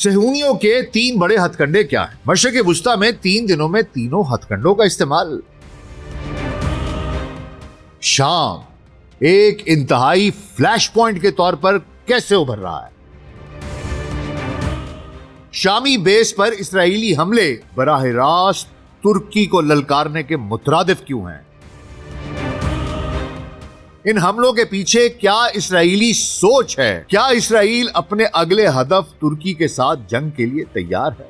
صہیونیوں کے 3 بڑے ہتھ کنڈے کیا ہیں؟ مشرق وسطیٰ میں 3 دنوں میں تینوں ہتھ کنڈوں کا استعمال۔ شام ایک انتہائی فلیش پوائنٹ کے طور پر کیسے ابھر رہا ہے؟ شامی بیس پر اسرائیلی حملے براہ راست ترکی کو للکارنے کے مترادف کیوں ہیں؟ ان حملوں کے پیچھے کیا اسرائیلی سوچ ہے؟ کیا اسرائیل اپنے اگلے ہدف ترکی کے ساتھ جنگ کے لیے تیار ہے؟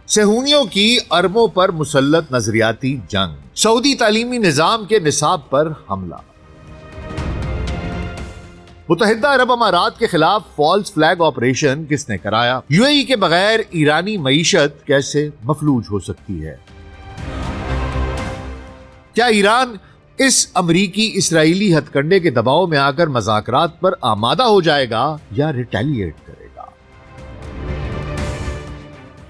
صہیونیوں کی اربوں پر مسلط نظریاتی جنگ، سعودی تعلیمی نظام کے نصاب پر حملہ، متحدہ عرب امارات کے خلاف فالس فلیگ آپریشن کس نے کرایا؟ یو اے ای کے بغیر ایرانی معیشت کیسے مفلوج ہو سکتی ہے؟ کیا ایران اس امریکی اسرائیلی ہتھ کنڈے کے دباؤ میں آ کر مذاکرات پر آمادہ ہو جائے گا یا ریٹیلیٹ کرے گا؟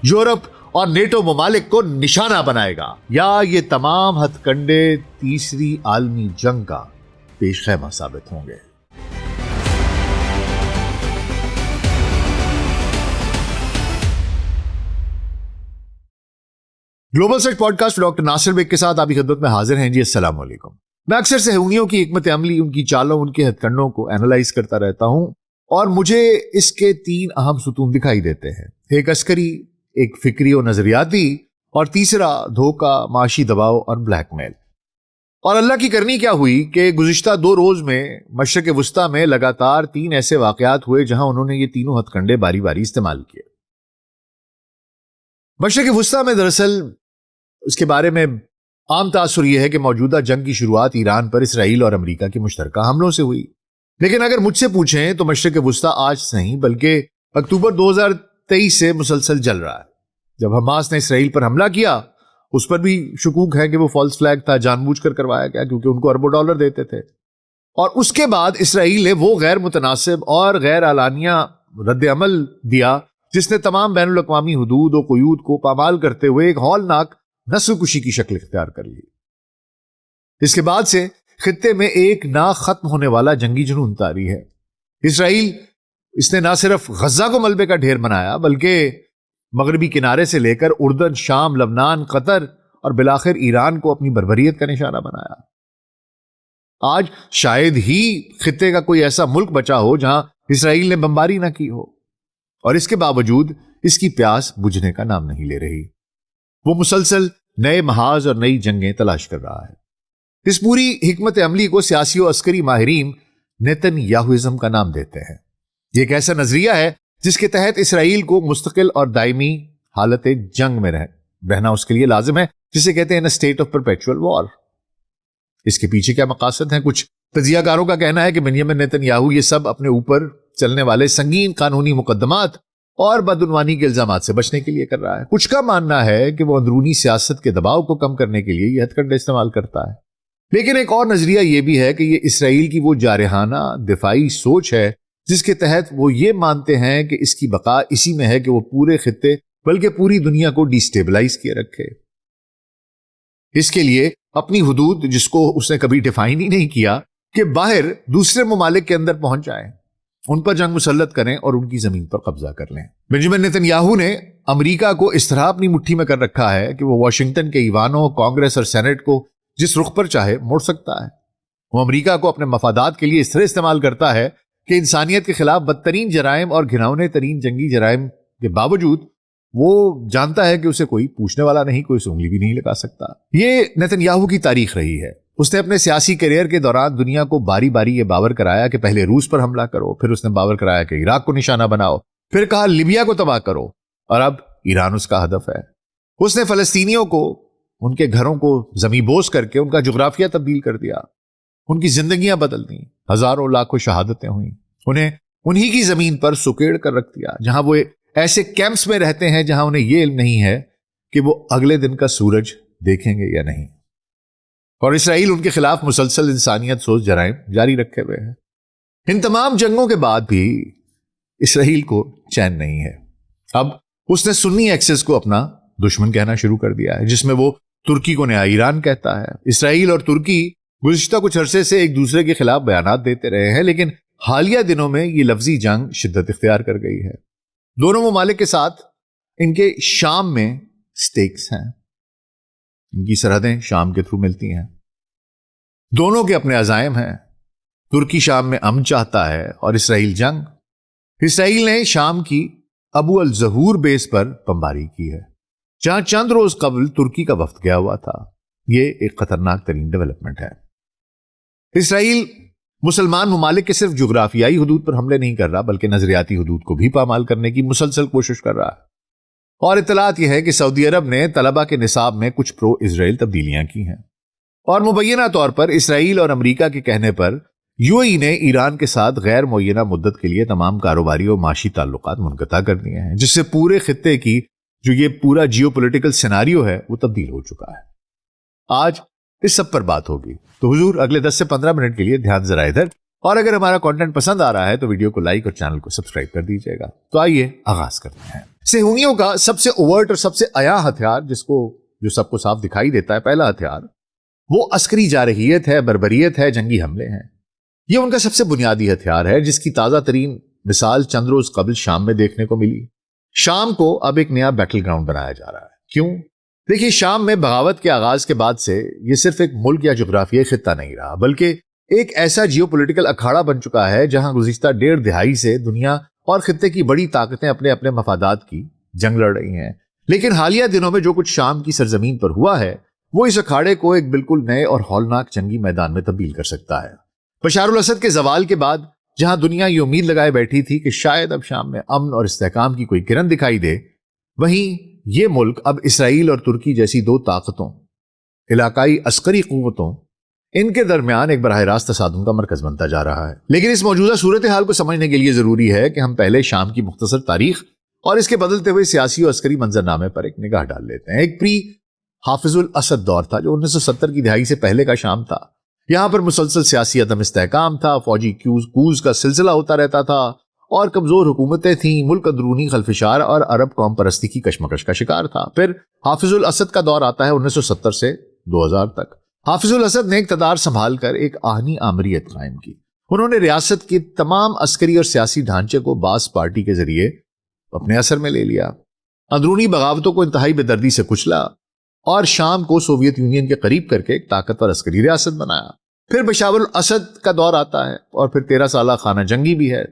یورپ اور نیٹو ممالک کو نشانہ بنائے گا یا یہ تمام ہتھ کنڈے تیسری عالمی جنگ کا پیش خیمہ ثابت ہوں گے؟ Global search podcast doctor Nasir Baig کے ساتھ آپ کی خدمت میں حاضر ہیں جی۔ السلام علیکم۔ میں اکثر صہیونیوں کی حکمت عملی، ان کی چالوں، ان کے ہتھ کنڈوں کو اینالائز کرتا رہتا ہوں اور مجھے اس کے 3 اہم ستون دکھائی دیتے ہیں، ایک عسکری، ایک فکری و نظریاتی، اور تیسرا دھوکہ، معاشی دباؤ اور بلیک میل۔ اور اللہ کی کرنی کیا ہوئی کہ گزشتہ 2 روز میں مشرق وسطیٰ میں لگاتار 3 ایسے واقعات ہوئے جہاں انہوں نے یہ تینوں ہتھ کنڈے باری باری استعمال کیے۔ مشرق وسطیٰ میں دراصل اس کے بارے میں عام تاثر یہ ہے کہ موجودہ جنگ کی شروعات ایران پر اسرائیل اور امریکہ کے مشترکہ حملوں سے ہوئی، لیکن اگر مجھ سے پوچھیں تو مشرق وسطیٰ آج سے نہیں بلکہ اکتوبر 2023 سے مسلسل جل رہا ہے۔ جب حماس نے اسرائیل پر حملہ کیا اس پر بھی شکوک ہے کہ وہ فالس فلیگ تھا، جان بوجھ کر کروایا گیا کیونکہ ان کو اربوں ڈالر دیتے تھے، اور اس کے بعد اسرائیل نے وہ غیر متناسب اور غیر اعلانیہ رد عمل دیا جس نے تمام بین الاقوامی حدود و قیود کو پامال کرتے ہوئے ایک ہولناک نسل کشی کی شکل اختیار کر لی۔ اس کے بعد سے خطے میں ایک نہ ختم ہونے والا جنگی جنون طاری ہے۔ اسرائیل اس نے نہ صرف غزہ کو ملبے کا ڈھیر بنایا بلکہ مغربی کنارے سے لے کر اردن، شام، لبنان، قطر اور بالآخر ایران کو اپنی بربریت کا نشانہ بنایا۔ آج شاید ہی خطے کا کوئی ایسا ملک بچا ہو جہاں اسرائیل نے بمباری نہ کی ہو، اور اس کے باوجود اس کی پیاس بجھنے کا نام نہیں لے رہی۔ وہ مسلسل نئے محاذ اور نئی جنگیں تلاش کر رہا ہے۔ اس پوری حکمت عملی کو سیاسی و عسکری ماہرین نیتن یاہوازم کا نام دیتے ہیں۔ یہ ایک ایسا نظریہ ہے جس کے تحت اسرائیل کو مستقل اور دائمی حالت جنگ میں رہنا اس کے لیے لازم ہے، جسے کہتے ہیں اسٹیٹ آف پرپیچول وار۔ اس کے پیچھے کیا مقاصد ہیں؟ کچھ تجزیہ کاروں کا کہنا ہے کہ بنیامین نیتن یاہو یہ سب اپنے اوپر چلنے والے سنگین قانونی مقدمات اور بدعنوانی کے الزامات سے بچنے کے لیے کر رہا ہے۔ کچھ کا ماننا ہے کہ وہ اندرونی سیاست کے دباؤ کو کم کرنے کے لیے یہ ہتھ کنڈے استعمال کرتا ہے۔ لیکن ایک اور نظریہ یہ بھی ہے کہ یہ اسرائیل کی وہ جارحانہ دفاعی سوچ ہے جس کے تحت وہ یہ مانتے ہیں کہ اس کی بقا اسی میں ہے کہ وہ پورے خطے بلکہ پوری دنیا کو ڈی سٹیبلائز کیے رکھے۔ اس کے لیے اپنی حدود، جس کو اس نے کبھی ڈیفائن ہی نہیں کیا، کہ باہر دوسرے ممالک کے اندر پہنچ جائیں، ان پر جنگ مسلط کریں اور ان کی زمین پر قبضہ کر لیں۔ بنجامین نیتن یاہو نے امریکہ کو اس طرح اپنی مٹھی میں کر رکھا ہے کہ وہ واشنگٹن کے ایوانوں، کانگریس اور سینٹ کو جس رخ پر چاہے موڑ سکتا ہے۔ وہ امریکہ کو اپنے مفادات کے لیے اس طرح استعمال کرتا ہے کہ انسانیت کے خلاف بدترین جرائم اور گھناؤنے ترین جنگی جرائم کے باوجود وہ جانتا ہے کہ اسے کوئی پوچھنے والا نہیں، کوئی اسے انگلی بھی نہیں لگا سکتا۔ یہ نیتن یاہو کی تاریخ رہی ہے۔ اس نے اپنے سیاسی کیریئر کے دوران دنیا کو باری باری یہ باور کرایا کہ پہلے روس پر حملہ کرو، پھر اس نے باور کرایا کہ عراق کو نشانہ بناؤ، پھر کہا لیبیا کو تباہ کرو، اور اب ایران اس کا ہدف ہے۔ اس نے فلسطینیوں کو، ان کے گھروں کو زمیں بوس کر کے ان کا جغرافیہ تبدیل کر دیا، ان کی زندگیاں بدل دیں، ہزاروں لاکھوں شہادتیں ہوئیں، انہیں انہی کی زمین پر سکیڑ کر رکھ دیا، جہاں وہ ایسے کیمپس میں رہتے ہیں جہاں انہیں یہ علم نہیں ہے کہ وہ اگلے دن کا سورج دیکھیں گے یا نہیں۔ اور اسرائیل ان کے خلاف مسلسل انسانیت سوز جرائم جاری رکھے ہوئے ہیں۔ ان تمام جنگوں کے بعد بھی اسرائیل کو چین نہیں ہے۔ اب اس نے سنی ایکسس کو اپنا دشمن کہنا شروع کر دیا ہے، جس میں وہ ترکی کو نیا ایران کہتا ہے۔ اسرائیل اور ترکی گزشتہ کچھ عرصے سے ایک دوسرے کے خلاف بیانات دیتے رہے ہیں، لیکن حالیہ دنوں میں یہ لفظی جنگ شدت اختیار کر گئی ہے۔ دونوں ممالک کے ساتھ ان کے شام میں سٹیکس ہیں، ان کی سرحدیں شام کے تھرو ملتی ہیں، دونوں کے اپنے عزائم ہیں۔ ترکی شام میں امن چاہتا ہے اور اسرائیل جنگ۔ اسرائیل نے شام کی ابو الظہور بیس پر بمباری کی ہے، جہاں چند روز قبل ترکی کا وفد گیا ہوا تھا۔ یہ ایک خطرناک ترین ڈیولپمنٹ ہے۔ اسرائیل مسلمان ممالک کے صرف جغرافیائی حدود پر حملے نہیں کر رہا، بلکہ نظریاتی حدود کو بھی پامال کرنے کی مسلسل کوشش کر رہا ہے۔ اور اطلاعات یہ ہے کہ سعودی عرب نے طلبہ کے نصاب میں کچھ پرو اسرائیل تبدیلیاں کی ہیں، اور مبینہ طور پر اسرائیل اور امریکہ کے کہنے پر یو اے ای نے ایران کے ساتھ غیر معینہ مدت کے لیے تمام کاروباری اور معاشی تعلقات منقطع کر دیے ہیں، جس سے پورے خطے کی جو یہ پورا جیو پولیٹیکل سیناریو ہے وہ تبدیل ہو چکا ہے۔ آج اس سب پر بات ہوگی، تو حضور اگلے 10 سے 15 منٹ کے لیے دھیان ذرا ادھر، اور اگر ہمارا کانٹینٹ پسند آ رہا ہے تو ویڈیو کو لائک اور چینل کو سبسکرائب کر دیجیے گا۔ تو آئیے آغاز کرتے ہیں۔ صہیونیوں کا سب سے اوورٹ اور سب سے عیاں ہتھیار، جو سب کو صاف دکھائی دیتا ہے، پہلا ہتھیار وہ عسکری جارحیت ہے، بربریت ہے، جنگی حملے ہیں۔ یہ ان کا سب سے بنیادی ہتھیار ہے، جس کی تازہ ترین مثال چند روز قبل شام میں دیکھنے کو ملی۔ شام کو اب ایک نیا بیٹل گراؤنڈ بنایا جا رہا ہے۔ کیوں؟ دیکھیے، شام میں بغاوت کے آغاز کے بعد سے یہ صرف ایک ملک یا جغرافیائی خطہ نہیں رہا، بلکہ ایک ایسا جیو پولیٹیکل اکھاڑا بن چکا ہے جہاں گزشتہ 1.5 دہائی سے دنیا اور خطے کی بڑی طاقتیں اپنے اپنے مفادات کی جنگ لڑ رہی ہیں۔ لیکن حالیہ دنوں میں جو کچھ شام کی سرزمین پر ہوا ہے، وہ اس اکھاڑے کو ایک بالکل نئے اور ہولناک جنگی میدان میں تبدیل کر سکتا ہے۔ بشار الاسد کے زوال کے بعد جہاں دنیا یہ امید لگائے بیٹھی تھی کہ شاید اب شام میں امن اور استحکام کی کوئی کرن دکھائی دے، وہیں یہ ملک اب اسرائیل اور ترکی جیسی دو طاقتوں، علاقائی عسکری قوتوں، ان کے درمیان ایک براہ راست تصادم کا مرکز بنتا جا رہا ہے۔ لیکن اس موجودہ صورتحال کو سمجھنے کے لیے ضروری ہے کہ ہم پہلے شام کی مختصر تاریخ اور اس کے بدلتے ہوئے سیاسی اور عسکری منظرنامے پر ایک نگاہ ڈال لیتے ہیں۔ ایک پری حافظ الاسد دور تھا جو 1970 کی دہائی سے پہلے کا شام تھا۔ یہاں پر مسلسل سیاسی عدم استحکام تھا، فوجی کوز کا سلسلہ ہوتا رہتا تھا، اور کمزور حکومتیں تھیں، ملک اندرونی خلفشار اور عرب قوم پرستی کی کشمکش کا شکار تھا۔ پھر حافظ الاسد کا دور آتا ہے 1970 سے 2000 تک۔ حافظ الاسد نے اقتدار سنبھال کر ایک آہنی آمریت قائم کی۔ انہوں نے ریاست کے تمام عسکری اور سیاسی ڈھانچے کو باس پارٹی کے ذریعے اپنے اثر میں لے لیا، اندرونی بغاوتوں کو انتہائی بے دردی سے کچلا، اور شام کو سوویت یونین کے قریب کر کے ایک طاقتور عسکری ریاست بنایا۔ پھر بشار الاسد کا دور آتا ہے، اور پھر 13 سالہ خانہ جنگی بھی ہے۔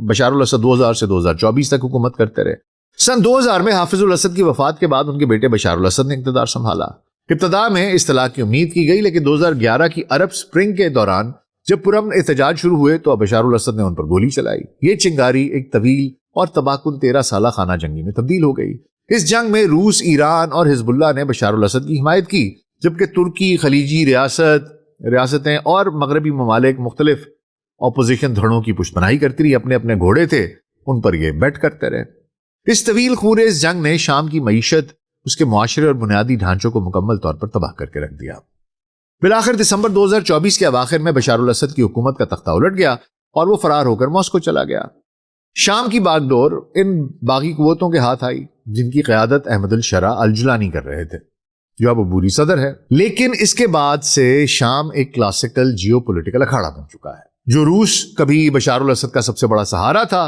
بشار الاسد 2000 سے 2024 تک حکومت کرتے رہے۔ سن 2000 میں حافظ الاسد کی وفات کے بعد ان کے بیٹے بشار الاسد نے اقتدار سنبھالا۔ ابتدا میں اصطلاح کی امید کی گئی، لیکن 2011 کی عرب سپرنگ کے دوران جب پرامن احتجاج شروع ہوئے تو بشار الاسد نے ان پر گولی چلائی۔ یہ چنگاری ایک طویل اور تباہ کن 13 سالہ خانہ جنگی میں تبدیل ہو گئی۔ اس جنگ میں روس، ایران اور حزب اللہ نے بشار الاسد کی حمایت کی، جبکہ ترکی، خلیجی ریاستیں اور مغربی ممالک مختلف اپوزیشن دھڑوں کی پشت پناہی کرتی رہی۔ اپنے اپنے گھوڑے تھے، ان پر یہ بیٹ کرتے رہے۔ اس طویل خونریز جنگ نے شام کی معیشت، اس کے معاشرے اور بنیادی ڈھانچوں کو مکمل طور پر تباہ کر کے رکھ دیا۔ بالآخر دسمبر 2024 کے اواخر میں بشار الاسد کی حکومت کا تختہ الٹ گیا اور وہ فرار ہو کر ماسکو چلا گیا۔ شام کی باغ ڈور ان باغی قوتوں کے ہاتھ آئی جن کی قیادت احمد الشرع الجولانی کر رہے تھے، جو اب عبوری صدر ہے۔ لیکن اس کے بعد سے شام ایک کلاسیکل جیو پولیٹیکل اکھاڑا بن چکا ہے۔ جو روس کبھی بشار الاسد کا سب سے بڑا سہارا تھا،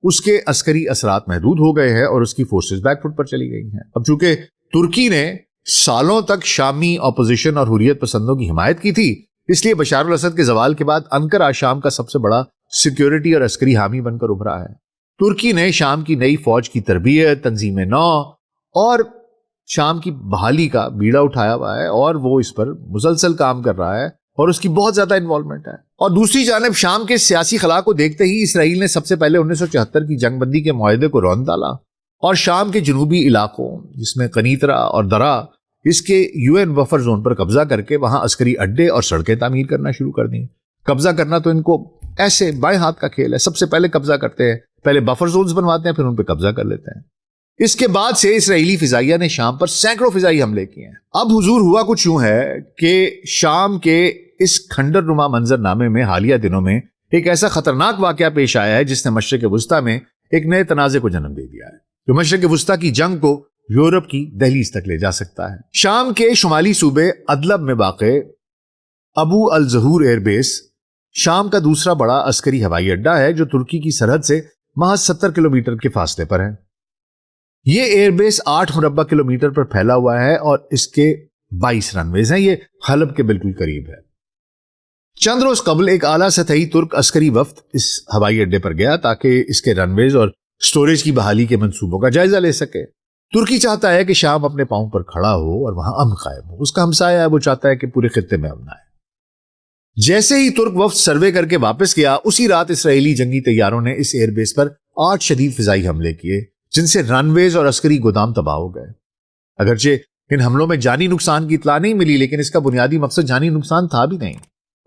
اس کے عسکری اثرات محدود ہو گئے ہیں اور اس کی فورسز بیک فٹ پر چلی گئی ہیں۔ اب چونکہ ترکی نے سالوں تک شامی اپوزیشن اور حریت پسندوں کی حمایت کی تھی، اس لیے بشار الاسد کے زوال کے بعد انقرہ شام کا سب سے بڑا سیکیورٹی اور عسکری حامی بن کر ابھرا ہے۔ ترکی نے شام کی نئی فوج کی تربیت، تنظیم نو اور شام کی بحالی کا بیڑا اٹھایا ہوا ہے، اور وہ اس پر مسلسل کام کر رہا ہے اور اس کی بہت زیادہ انوالومنٹ ہے۔ اور دوسری جانب شام کے سیاسی خلا کو دیکھتے ہی اسرائیل نے سب سے پہلے 1974 کی جنگ بندی کے معاہدے کو رون ڈالا، اور شام کے جنوبی علاقوں جس میں قنیطرہ اور درا، اس کے یو این بفر زون پر قبضہ کر کے وہاں عسکری اڈے اور سڑکیں تعمیر کرنا شروع کر دیں۔ قبضہ کرنا تو ان کو ایسے بائیں ہاتھ کا کھیل ہے، سب سے پہلے قبضہ کرتے ہیں، پہلے بفر زونز بنواتے ہیں، پھر ان پہ قبضہ کر لیتے ہیں۔ اس کے بعد سے اسرائیلی فضائیہ نے شام پر سینکڑوں فضائی حملے کیے ہیں۔ اب حضور ہوا کچھ یوں ہے کہ شام کے اس کھنڈر نما منظر نامے میں حالیہ دنوں میں ایک ایسا خطرناک واقعہ پیش آیا ہے جس نے مشرق وسطیٰ میں ایک نئے تنازع کو جنم دے دیا ہے، جو مشرق وسطیٰ کی جنگ کو یورپ کی دہلیز تک لے جا سکتا ہے۔ شام کے شمالی صوبے ادلب میں واقع ابو الظہور ایئر بیس شام کا دوسرا بڑا عسکری ہوائی اڈا ہے جو ترکی کی سرحد سے محض 70 کلومیٹر کے فاصلے پر ہے۔ یہ ایئر بیس 8 مربع کلومیٹر پر پھیلا ہوا ہے اور اس کے 22 رن ویز ہیں۔ یہ حلب کے بالکل قریب ہے۔ چند روز قبل ایک اعلیٰ سطحی ترک عسکری وفد اس ہوائی اڈے پر گیا تاکہ اس کے رن ویز اور سٹوریج کی بحالی کے منصوبوں کا جائزہ لے سکے۔ ترکی چاہتا ہے کہ شام اپنے پاؤں پر کھڑا ہو اور وہاں امن قائم ہو۔ اس کا ہمسایہ ہے، وہ چاہتا ہے کہ پورے خطے میں امن آئے۔ جیسے ہی ترک وفد سروے کر کے واپس گیا، اسی رات اسرائیلی جنگی طیاروں نے اس ایئر بیس پر 8 شدید فضائی حملے کیے جن سے رن ویز اور عسکری گودام تباہ ہو گئے۔ اگرچہ ان حملوں میں جانی نقصان کی اطلاع نہیں ملی، لیکن اس کا بنیادی مقصد جانی نقصان تھا بھی نہیں،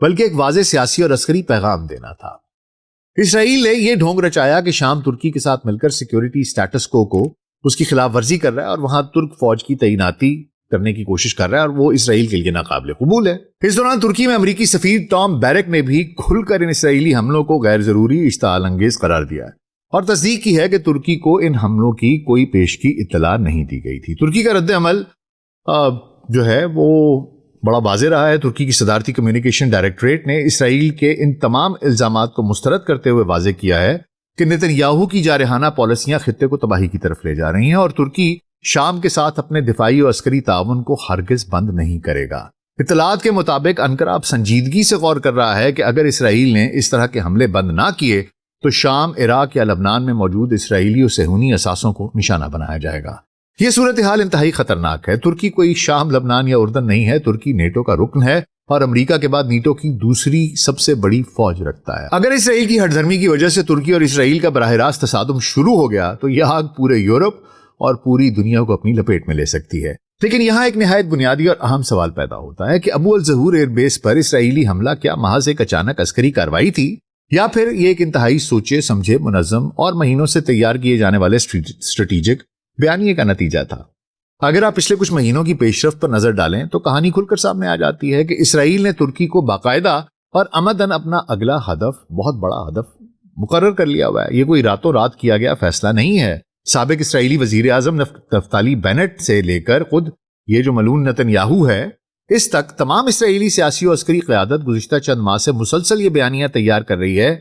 بلکہ ایک واضح سیاسی اور عسکری پیغام دینا تھا۔ اسرائیل نے یہ ڈھونگ رچایا کہ شام ترکی کے ساتھ مل کر سیکیورٹی سٹیٹس کو اس کی خلاف ورزی کر رہا ہے اور وہاں ترک فوج کی تعیناتی کرنے کی کوشش کر رہا ہے، اور وہ اسرائیل کے لیے ناقابل قبول ہے۔ اس دوران ترکی میں امریکی سفیر ٹام بیرک نے بھی کھل کر ان اسرائیلی حملوں کو غیر ضروری اشتعال انگیز قرار دیا ہے اور تصدیق کی ہے کہ ترکی کو ان حملوں کی کوئی پیشگی اطلاع نہیں دی گئی تھی۔ ترکی کا رد عمل جو ہے وہ بڑا واضح رہا ہے۔ ترکی کی صدارتی کمیونیکیشن ڈائریکٹوریٹ نے اسرائیل کے ان تمام الزامات کو مسترد کرتے ہوئے واضح کیا ہے کہ نتن یاہو کی جارحانہ پالیسیاں خطے کو تباہی کی طرف لے جا رہی ہیں اور ترکی شام کے ساتھ اپنے دفاعی اور عسکری تعاون کو ہرگز بند نہیں کرے گا۔ اطلاعات کے مطابق انقرہ اب سنجیدگی سے غور کر رہا ہے کہ اگر اسرائیل نے اس طرح کے حملے بند نہ کیے تو شام، عراق یا لبنان میں موجود اسرائیلی اور صہیونی اثاثوں کو نشانہ بنایا جائے گا۔ یہ صورتحال انتہائی خطرناک ہے۔ ترکی کوئی شام، لبنان یا اردن نہیں ہے۔ ترکی نیٹو کا رکن ہے اور امریکہ کے بعد نیٹو کی دوسری سب سے بڑی فوج رکھتا ہے۔ اگر اسرائیل کی ہٹ دھرمی کی وجہ سے ترکی اور اسرائیل کا براہ راست تصادم شروع ہو گیا تو یہ آگ پورے یورپ اور پوری دنیا کو اپنی لپیٹ میں لے سکتی ہے۔ لیکن یہاں ایک نہایت بنیادی اور اہم سوال پیدا ہوتا ہے کہ ابو الظہور ایئر بیس پر اسرائیلی حملہ کیا محض ایک اچانک عسکری کارروائی تھی یا پھر یہ ایک انتہائی سوچے سمجھے، منظم اور مہینوں سے تیار کیے جانے والے اسٹریٹجک بیانیے کا نتیجہ تھا؟ اگر آپ پچھلے کچھ مہینوں کی پیش رفت پر نظر ڈالیں تو کہانی کھل کر سامنے آ جاتی ہے کہ اسرائیل نے ترکی کو باقاعدہ اور عمدن اپنا اگلا ہدف، بہت بڑا ہدف مقرر کر لیا ہوا ہے۔ یہ کوئی راتوں رات کیا گیا فیصلہ نہیں ہے۔ سابق اسرائیلی وزیر اعظم نفتالی بینٹ سے لے کر خود یہ جو ملعون نتن یاہو ہے اس تک تمام اسرائیلی سیاسی و عسکری قیادت گزشتہ چند ماہ سے مسلسل یہ بیانیاں تیار کر رہی ہے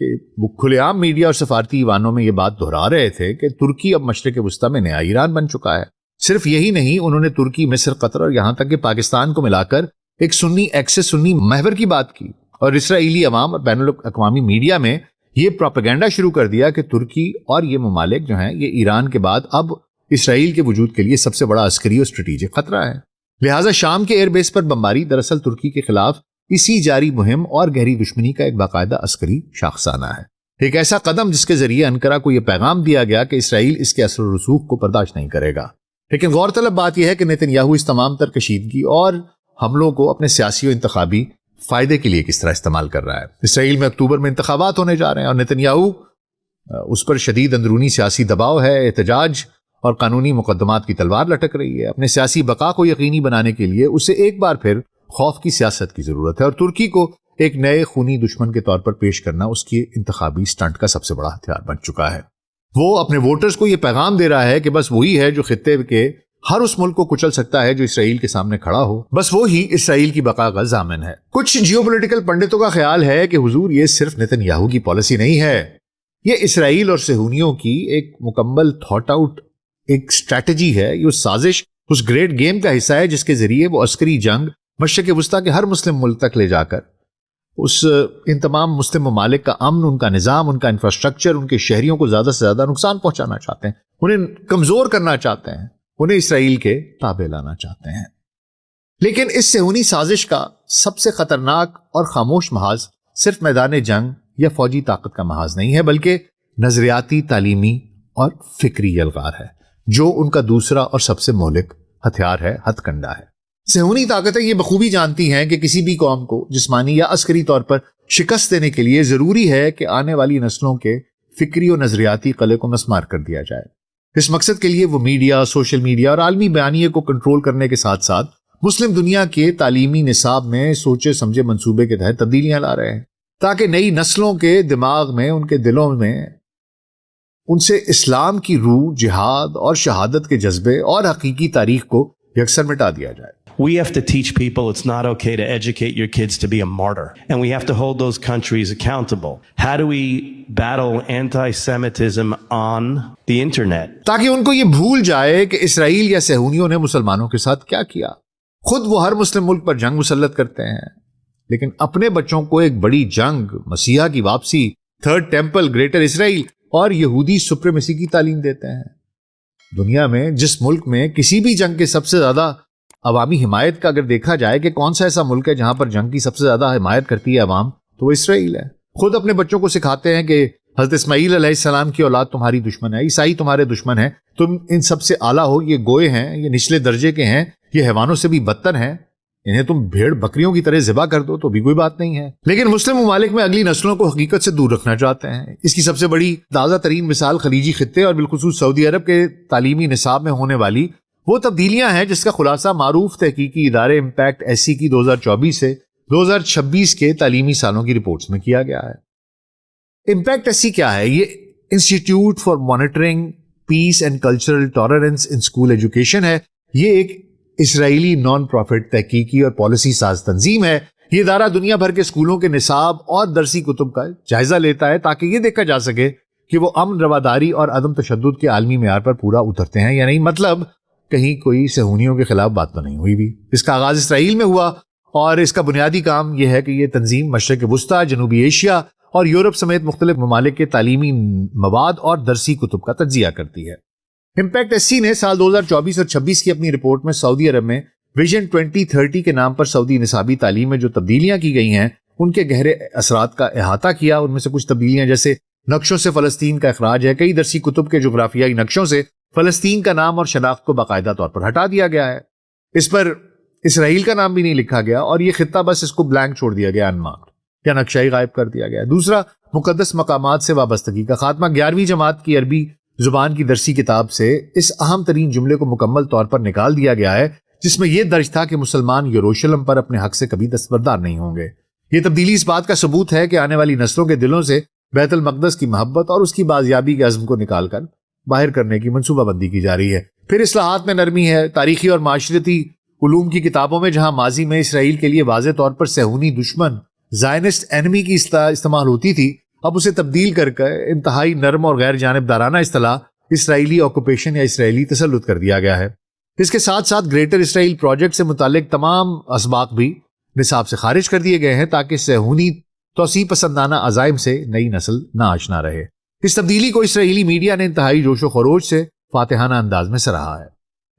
کہ وہ کھلے عام میڈیا اور سفارتی ایوانوں میں یہ بات دہرا رہے تھے کہ ترکی اب مشرق وسطیٰ میں نیا ایران بن چکا ہے۔ صرف یہی نہیں، انہوں نے ترکی، مصر، قطر اور یہاں تک کہ پاکستان کو ملا کر ایک سنی ایکسس، سنی محور کی بات کی اور اسرائیلی عوام اور بین الاقوامی میڈیا میں یہ پروپیگنڈا شروع کر دیا کہ ترکی اور یہ ممالک جو ہیں یہ ایران کے بعد اب اسرائیل کے وجود کے لیے سب سے بڑا عسکری اور اسٹریٹجک خطرہ ہے۔ لہٰذا شام کے ایئر بیس پر بمباری دراصل ترکی کے خلاف اسی جاری مہم اور گہری دشمنی کا ایک باقاعدہ عسکری شاخسانہ ہے، ایک ایسا قدم جس کے ذریعے انقرہ کو یہ پیغام دیا گیا کہ اسرائیل اس کے اثر و رسوخ کو برداشت نہیں کرے گا۔ لیکن غور طلب بات یہ ہے کہ نتن یاہو اس تمام تر کشیدگی اور حملوں کو اپنے سیاسی و انتخابی فائدے کے لیے کس طرح استعمال کر رہا ہے۔ اسرائیل میں اکتوبر میں انتخابات ہونے جا رہے ہیں اور نتن یاہو اس پر شدید اندرونی سیاسی دباؤ ہے، احتجاج اور قانونی مقدمات کی تلوار لٹک رہی ہے۔ اپنے سیاسی بقا کو یقینی بنانے کے لیے اسے ایک بار پھر خوف کی سیاست کی ضرورت ہے اور ترکی کو ایک نئے خونی دشمن کے طور پر پیش کرنا اس کی انتخابی سٹنٹ کا سب سے بڑا ہتھیار بن چکا ہے۔ وہ اپنے ووٹرز کو یہ پیغام دے رہا ہے کہ بس وہی ہے جو خطے کے ہر اس ملک کو کچل سکتا ہے جو اسرائیل کے سامنے کھڑا ہو، بس وہی اسرائیل کی بقا کا ضامن ہے۔ کچھ جیو پولیٹیکل پنڈتوں کا خیال ہے کہ حضور یہ صرف نتن یاہو کی پالیسی نہیں ہے، یہ اسرائیل اور صہیونیوں کی ایک مکمل تھاٹ آؤٹ ایک اسٹریٹجی ہے، یہ سازش، اس گریٹ گیم کا حصہ ہے جس کے ذریعے وہ عسکری جنگ مشرق وسطیٰ کے ہر مسلم ملک تک لے جا کر ان تمام مسلم ممالک کا امن، ان کا نظام، ان کا انفراسٹرکچر، ان کے شہریوں کو زیادہ سے زیادہ نقصان پہنچانا چاہتے ہیں، انہیں کمزور کرنا چاہتے ہیں، انہیں اسرائیل کے تابع لانا چاہتے ہیں۔ لیکن اس صہیونی سازش کا سب سے خطرناک اور خاموش محاذ صرف میدان جنگ یا فوجی طاقت کا محاذ نہیں ہے، بلکہ نظریاتی، تعلیمی اور فکری یلغار ہے، جو ان کا دوسرا اور سب سے مہلک ہتھیار ہے، ہتھ کنڈا ہے۔ صہیونی طاقتیں یہ بخوبی جانتی ہیں کہ کسی بھی قوم کو جسمانی یا عسکری طور پر شکست دینے کے لیے ضروری ہے کہ آنے والی نسلوں کے فکری اور نظریاتی قلعے کو مسمار کر دیا جائے۔ اس مقصد کے لیے وہ میڈیا، سوشل میڈیا اور عالمی بیانیے کو کنٹرول کرنے کے ساتھ ساتھ مسلم دنیا کے تعلیمی نصاب میں سوچے سمجھے منصوبے کے تحت تبدیلیاں لا رہے ہیں تاکہ نئی نسلوں کے دماغ میں، ان کے دلوں میں ان سے اسلام کی روح، جہاد اور شہادت کے جذبے اور حقیقی تاریخ کو یکسر مٹا دیا جائے۔ We have to teach people it's not okay to educate your kids to be a martyr. And we have to hold those countries accountable. How do we battle anti-Semitism on the internet? تاکہ ان کو یہ بھول جائے کہ اسرائیل یا صہیونیوں نے مسلمانوں کے ساتھ کیا کیا. خود وہ ہر مسلم ملک پر جنگ مسلط کرتے ہیں، لیکن اپنے بچوں کو ایک بڑی جنگ، مسیحا کی واپسی، تھرڈ ٹیمپل، گریٹر اسرائیل اور یہودی سپریمیسی کی تعلیم دیتے ہیں. دنیا میں جس ملک میں کسی بھی جنگ کے سب سے زیادہ عوامی حمایت کا اگر دیکھا جائے کہ کون سا ایسا ملک ہے جہاں پر جنگ کی سب سے زیادہ حمایت کرتی ہے عوام، تو وہ اسرائیل ہے. خود اپنے بچوں کو سکھاتے ہیں کہ حضرت اسماعیل علیہ السلام کی اولاد تمہاری دشمن ہے، عیسائی تمہارے دشمن ہیں، تم ان سب سے اعلیٰ ہو، یہ گوئے ہیں، یہ نچلے درجے کے ہیں، یہ حیوانوں سے بھی بدتر ہیں، انہیں تم بھیڑ بکریوں کی طرح ذبح کر دو تو بھی کوئی بات نہیں ہے. لیکن مسلم ممالک میں اگلی نسلوں کو حقیقت سے دور رکھنا چاہتے ہیں. اس کی سب سے بڑی تازہ ترین مثال خلیجی خطے اور بالخصوص سعودی عرب کے تعلیمی نصاب میں ہونے والی وہ تبدیلیاں ہیں جس کا خلاصہ معروف تحقیقی ادارے امپیکٹ ایسی کی 2024 سے 2026 کے تعلیمی سالوں کی رپورٹس میں کیا گیا ہے. امپیکٹ ایسی کیا ہے؟ یہ institute for monitoring piece and cultural tolerance in school education ہے. یہ ایک اسرائیلی نان پروفٹ تحقیقی اور پالیسی ساز تنظیم ہے. یہ ادارہ دنیا بھر کے اسکولوں کے نصاب اور درسی کتب کا جائزہ لیتا ہے تاکہ یہ دیکھا جا سکے کہ وہ امن، رواداری اور عدم تشدد کے عالمی معیار پر پورا اترتے ہیں یا نہیں. مطلب کہیں کوئی صہیونیوں کے خلاف بات تو نہیں ہوئی بھی. اس کا آغاز اسرائیل میں ہوا اور اس کا بنیادی کام یہ ہے کہ یہ تنظیم مشرق وسطیٰ، جنوبی ایشیا اور یورپ سمیت مختلف ممالک کے تعلیمی مواد اور درسی کتب کا تجزیہ کرتی ہے. امپیکٹ ایس سی نے سال 2024 اور 26 کی اپنی رپورٹ میں سعودی عرب میں ویژن 2030 کے نام پر سعودی نصابی تعلیم میں جو تبدیلیاں کی گئی ہیں ان کے گہرے اثرات کا احاطہ کیا. ان میں سے کچھ تبدیلیاں جیسے نقشوں سے فلسطین کا اخراج ہے. کئی درسی کتب کے جغرافیائی نقشوں سے فلسطین کا نام اور شناخت کو باقاعدہ طور پر ہٹا دیا گیا ہے. اس پر اسرائیل کا نام بھی نہیں لکھا گیا اور یہ خطہ بس اس کو بلینک چھوڑ دیا گیا، انمارکڈ، یا نقشہ ہی غائب کر دیا گیا. دوسرا، مقدس مقامات سے وابستگی کا خاتمہ. 11ویں جماعت کی عربی زبان کی درسی کتاب سے اس اہم ترین جملے کو مکمل طور پر نکال دیا گیا ہے جس میں یہ درج تھا کہ مسلمان یروشلم پر اپنے حق سے کبھی دستبردار نہیں ہوں گے. یہ تبدیلی اس بات کا ثبوت ہے کہ آنے والی نسلوں کے دلوں سے بیت المقدس کی محبت اور اس کی بازیابی کے عزم کو نکال کر باہر کرنے کی منصوبہ بندی کی جا رہی ہے. پھر اصلاحات میں نرمی ہے. تاریخی اور معاشرتی علوم کی کتابوں میں جہاں ماضی میں اسرائیل کے لیے واضح طور پر صہیونی دشمن، زائنسٹ اینمی کی استعمال ہوتی تھی، اب اسے تبدیل کر کے انتہائی نرم اور غیر جانبدارانہ اصطلاح اسرائیلی آکوپیشن یا اسرائیلی تسلط کر دیا گیا ہے. اس کے ساتھ ساتھ گریٹر اسرائیل پروجیکٹ سے متعلق تمام اسباق بھی نصاب سے خارج کر دیے گئے ہیں تاکہ صہیونی توسیع پسندانہ عزائم سے نئی نسل نہ آشنا رہے. اس تبدیلی کو اسرائیلی میڈیا نے انتہائی جوش و خروش سے فاتحانہ انداز میں سراہا ہے.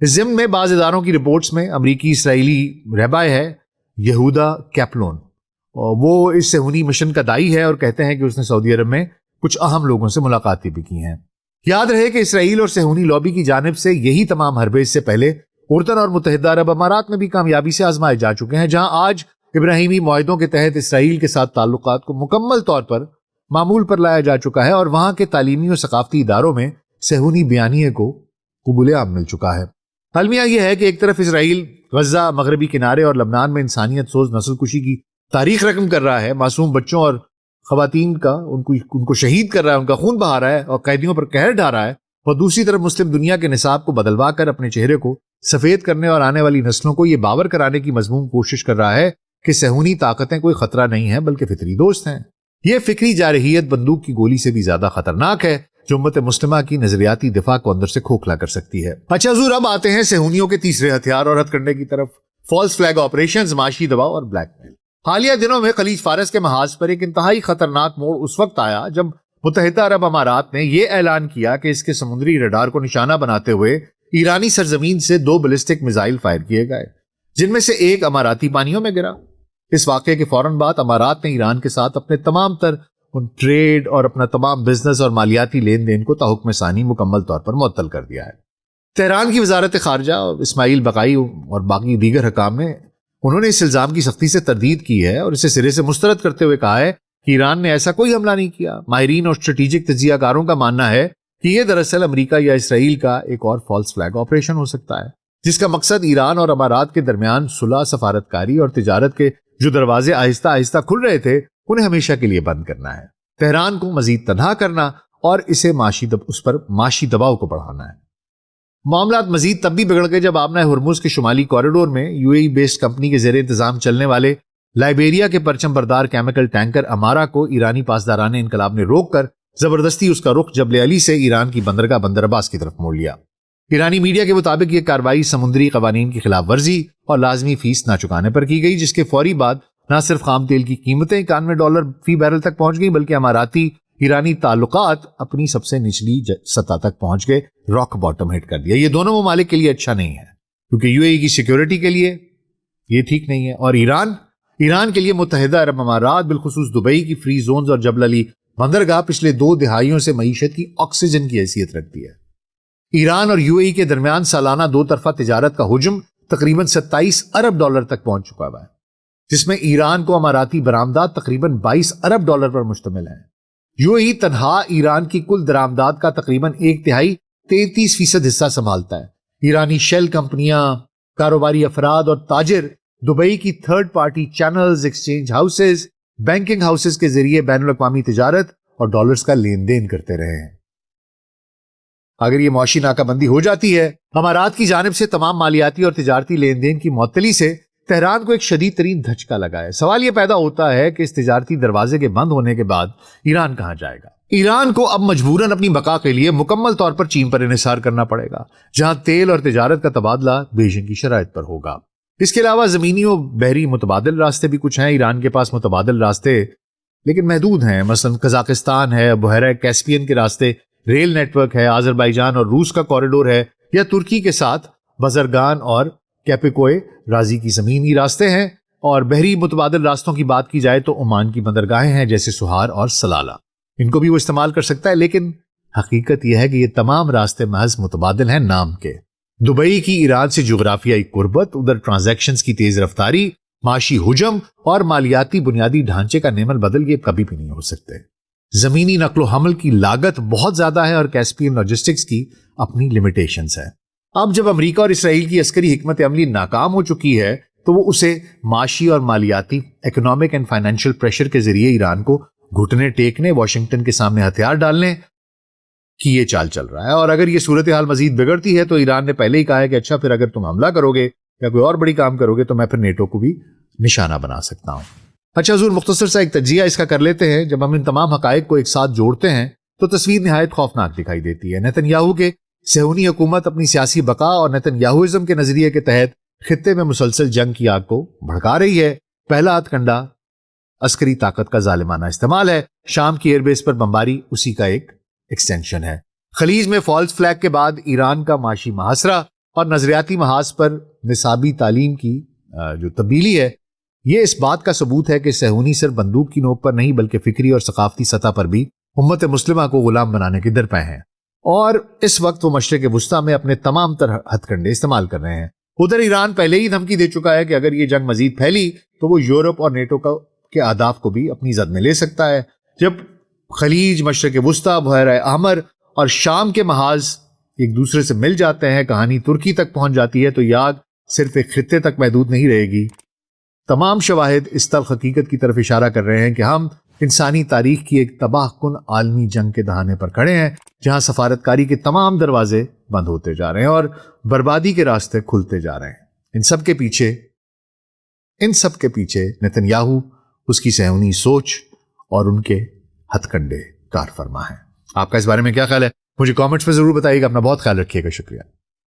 اس ضمن میں بعض اداروں کی رپورٹس میں امریکی اسرائیلی رہبر ہے یہودا کیپلون، وہ اس صہیونی مشن کا دائی ہے اور کہتے ہیں کہ اس نے سعودی عرب میں کچھ اہم لوگوں سے ملاقاتیں بھی کی ہیں. یاد رہے کہ اسرائیل اور صہیونی لابی کی جانب سے یہی تمام حربے اس سے پہلے اردن اور متحدہ عرب امارات میں بھی کامیابی سے آزمائے جا چکے ہیں، جہاں آج ابراہیمی معاہدوں کے تحت اسرائیل کے ساتھ تعلقات کو مکمل طور پر معمول پر لایا جا چکا ہے اور وہاں کے تعلیمی اور ثقافتی اداروں میں صہیونی بیانیے کو قبول عام مل چکا ہے. المیہ یہ ہے کہ ایک طرف اسرائیل غزہ، مغربی کنارے اور لبنان میں انسانیت سوز نسل کشی کی تاریخ رقم کر رہا ہے، معصوم بچوں اور خواتین کا ان کو شہید کر رہا ہے، ان کا خون بہا رہا ہے اور قیدیوں پر قہر ڈھا رہا ہے، اور دوسری طرف مسلم دنیا کے نصاب کو بدلوا کر اپنے چہرے کو سفید کرنے اور آنے والی نسلوں کو یہ باور کرانے کی مضمون کوشش کر رہا ہے کہ صہیونی طاقتیں کوئی خطرہ نہیں ہیں بلکہ فطری دوست ہیں. یہ فکری جارحیت بندوق کی گولی سے بھی زیادہ خطرناک ہے جو امت مسلمہ کی نظریاتی دفاع کو اندر سے کھوکھلا کر سکتی ہے. اچھا حضور، اب آتے ہیں صہیونیوں کے تیسرے ہتھیار اور ہتھ کنڈے کی طرف، فالس فلیگ آپریشنز، معاشی دباؤ اور بلیک میل. حالیہ دنوں میں خلیج فارس کے محاذ پر ایک انتہائی خطرناک موڑ اس وقت آیا جب متحدہ عرب امارات نے یہ اعلان کیا کہ اس کے سمندری ریڈار کو نشانہ بناتے ہوئے ایرانی سرزمین سے 2 بیلسٹک میزائل فائر کیے گئے، جن میں سے ایک اماراتی پانیوں میں گرا. اس واقعے کے فوراً بعد امارات نے ایران کے ساتھ اپنے تمام تر ٹریڈ اور اپنا تمام بزنس اور مالیاتی لین دین کو تحکم ثانی مکمل طور پر معطل کر دیا ہے. تہران کی وزارت خارجہ اسماعیل بقائی اور باقی دیگر حکام نے انہوں نے اس الزام کی سختی سے تردید کی ہے اور اسے سرے سے مسترد کرتے ہوئے کہا ہے کہ ایران نے ایسا کوئی حملہ نہیں کیا. ماہرین اور اسٹریٹجک تجزیہ کاروں کا ماننا ہے کہ یہ دراصل امریکہ یا اسرائیل کا ایک اور فالس فلیگ آپریشن ہو سکتا ہے جس کا مقصد ایران اور امارات کے درمیان صلح، سفارتکاری اور تجارت کے جو دروازے آہستہ آہستہ کھل رہے تھے انہیں ہمیشہ کے لیے بند کرنا ہے، تہران کو مزید تنہا کرنا اور اسے اس پر معاشی دباؤ کو بڑھانا ہے. معاملات مزید تب بھی بگڑ گئے جب آبنہ ہرمز کے شمالی کوریڈور میں UAE بیسڈ کمپنی کے زیر انتظام چلنے والے لائبیریا کے پرچم بردار کیمیکل ٹینکر امارا کو ایرانی پاسداران انقلاب نے روک کر زبردستی اس کا رخ جبل علی سے ایران کی بندرگاہ بندر عباس کی طرف موڑ لیا۔ ایرانی میڈیا کے مطابق یہ کارروائی سمندری قوانین کی خلاف ورزی اور لازمی فیس نہ چکانے پر کی گئی، جس کے فوری بعد نہ صرف خام تیل کی قیمتیں $91 فی بیرل تک پہنچ گئی، بلکہ اماراتی ایرانی تعلقات اپنی سب سے نچلی سطح تک پہنچ گئے، راک باٹم ہٹ کر دیا۔ یہ دونوں ممالک کے لیے اچھا نہیں ہے، کیونکہ UAE کی سیکیورٹی کے لیے یہ ٹھیک نہیں ہے، اور ایران کے لیے متحدہ عرب امارات بالخصوص دبئی کی فری زونز اور جبل علی بندرگاہ پچھلے 2 دہائیوں سے معیشت کی آکسیجن کی حیثیت رکھتی ہے۔ ایران اور UAE کے درمیان سالانہ 2 طرفہ تجارت کا حجم تقریباً $27 ارب تک پہنچ چکا ہے، جس میں ایران کو اماراتی برآمدات تقریباً $22 ارب پر مشتمل ہیں۔ UAE تنہا ایران کی کل درآمدات کا تقریباً 1/3 33% حصہ سنبھالتا ہے۔ ایرانی شیل کمپنیاں، کاروباری افراد اور تاجر دبئی کی third party channels, exchange houses, banking houses کے ذریعے بین الاقوامی تجارت اور ڈالرز کا لین دین کرتے رہے ہیں۔ اگر یہ معاشی ناکہ بندی ہو جاتی ہے، امارات کی جانب سے تمام مالیاتی اور تجارتی لین دین کی معطلی سے تہران کو ایک شدید ترین دھچکا لگا ہے۔ سوال یہ پیدا ہوتا ہے کہ اس تجارتی دروازے کے بند ہونے کے بعد ایران کہاں جائے گا؟ ایران کو اب مجبوراً اپنی بقا کے لیے مکمل طور پر چین پر انحصار کرنا پڑے گا، جہاں تیل اور تجارت کا تبادلہ بیجنگ کی شرائط پر ہوگا۔ اس کے علاوہ زمینی و بحری متبادل راستے بھی کچھ ہیں۔ ایران کے پاس متبادل راستے لیکن محدود ہیں، مثلا قزاقستان ہے، بحیرہ کیسپین کے راستے، ریل نیٹ ورک ہے، آذربائیجان اور روس کا کوریڈور ہے، یا ترکی کے ساتھ بزرگان اور کیپیکوئے رازی کی زمینی راستے ہیں، اور بحری متبادل راستوں کی بات کی جائے تو عمان کی بندرگاہیں ہیں جیسے سہار اور سلالہ، ان کو بھی وہ استعمال کر سکتا ہے۔ لیکن حقیقت یہ ہے کہ یہ تمام راستے محض متبادل ہیں نام کے۔ دبئی کی ایران سے جغرافیائی قربت، ادھر ٹرانزیکشنز کی تیز رفتاری، معاشی حجم اور مالیاتی بنیادی ڈھانچے کا نعمل بدل یہ کبھی بھی نہیں ہو سکتے۔ زمینی نقل و حمل کی لاگت بہت زیادہ ہے اور کیسپین لاجسٹکس کی اپنی لمیٹیشنز ہیں۔ اب جب امریکہ اور اسرائیل کی عسکری حکمت عملی ناکام ہو چکی ہے تو وہ اسے معاشی اور مالیاتی اکنامک اینڈ فائنینشیل پریشر کے ذریعے ایران کو گھٹنے ٹیکنے، واشنگٹن کے سامنے ہتھیار ڈالنے کی یہ چال چل رہا ہے۔ اور اگر یہ صورتحال مزید بگڑتی ہے تو ایران نے پہلے ہی کہا ہے کہ اچھا پھر اگر تم حملہ کرو گے یا کوئی اور بڑی کام کرو گے تو میں پھر نیٹو کو بھی نشانہ بنا سکتا ہوں۔ اچھا حضور، مختصر سا ایک تجزیہ اس کا کر لیتے ہیں۔ جب ہم ان تمام حقائق کو ایک ساتھ جوڑتے ہیں تو تصویر نہایت خوفناک دکھائی دیتی ہے۔ نیتن یاہو کے صہیونی حکومت اپنی سیاسی بقا اور نیتن یاہوازم کے نظریے کے تحت خطے میں مسلسل جنگ کی آگ کو بھڑکا رہی ہے۔ پہلا ہتھ کنڈا عسکری طاقت کا ظالمانہ استعمال ہے، شام کی ایئر بیس پر بمباری اسی کا ایک ایکسٹینشن ہے۔ خلیج میں فالس فلیگ کے بعد ایران کا معاشی محاصرہ اور نظریاتی محاذ پر نصابی تعلیم کی جو تبدیلی ہے، یہ اس بات کا ثبوت ہے کہ صہیونی صرف بندوق کی نوک پر نہیں بلکہ فکری اور ثقافتی سطح پر بھی امت مسلمہ کو غلام بنانے کے درپے ہیں، اور اس وقت وہ مشرق وسطیٰ میں اپنے تمام تر ہتھ کنڈے استعمال کر رہے ہیں۔ ادھر ایران پہلے ہی دھمکی دے چکا ہے کہ اگر یہ جنگ مزید پھیلی تو وہ یورپ اور نیٹو کے اہداف کو بھی اپنی زد میں لے سکتا ہے۔ جب خلیج، مشرق وسطیٰ، بحیرہ احمر اور شام کے محاذ ایک دوسرے سے مل جاتے ہیں، کہانی ترکی تک پہنچ جاتی ہے تو یہ آگ صرف ایک خطے تک محدود نہیں رہے گی۔ تمام شواہد اس تلخ حقیقت کی طرف اشارہ کر رہے ہیں کہ ہم انسانی تاریخ کی ایک تباہ کن عالمی جنگ کے دہانے پر کھڑے ہیں، جہاں سفارتکاری کے تمام دروازے بند ہوتے جا رہے ہیں اور بربادی کے راستے کھلتے جا رہے ہیں۔ ان سب کے پیچھے نیتن یاہو، اس کی صہیونی سوچ اور ان کے ہتھ کنڈے کار فرما ہیں۔ آپ کا اس بارے میں کیا خیال ہے؟ مجھے کامنٹس میں ضرور بتائیے گا۔ اپنا بہت خیال رکھیے گا۔ شکریہ۔